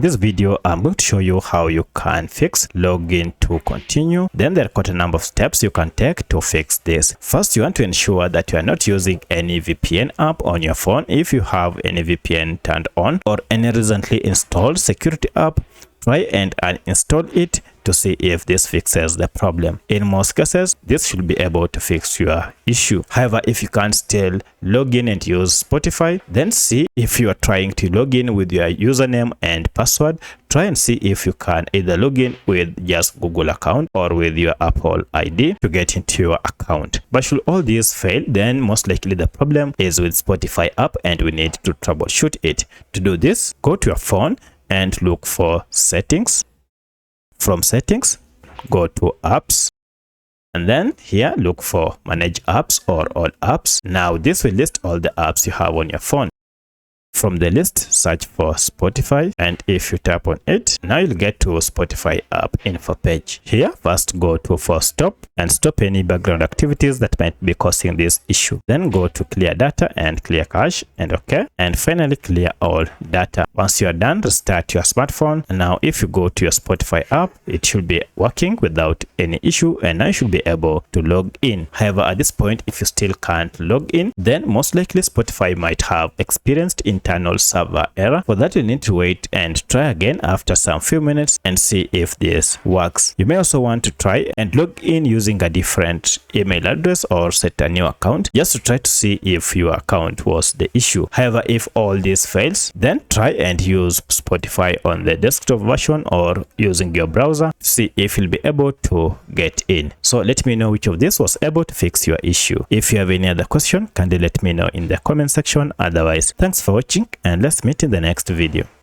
this video, I'm going to show you how you can fix login to continue. Then there are quite a number of steps you can take to fix this. First, you want to ensure that you are not using any VPN app on your phone. If you have any VPN turned on or any recently installed security app, try and uninstall it to see if this fixes the problem. In most cases, this should be able to fix your issue. However, if you can't still log in and use Spotify, then see if you are trying to log in with your username and password. Try and see if you can either log in with just Google account or with your Apple ID to get into your account. But should all these fail, then most likely the problem is with Spotify app and we need to troubleshoot it. To do this, go to your phone and look for settings. From settings, go to apps, and then here look for manage apps or all apps. Now this will list all the apps you have on your phone. From the list, search for Spotify, and if you tap on it, now you'll get to Spotify app info page. Here, first go to force stop and stop any background activities that might be causing this issue. Then go to clear data and clear cache and OK. And finally clear all data. Once you are done, restart your smartphone. And now if you go to your Spotify app, it should be working without any issue and now you should be able to log in. However, at this point, if you still can't log in, then most likely Spotify might have experienced internal server error. For that, you need to wait and try again after some few minutes and see if this works. You may also want to try and log in using a different email address or set a new account just to try to see if your account was the issue. However, if all this fails, then try and use Spotify on the desktop version or using your browser to see if you'll be able to get in. So let me know which of this was able to fix your issue. If you have any other question, kindly let me know in the comment section. Otherwise, thanks for watching and let's meet in the next video.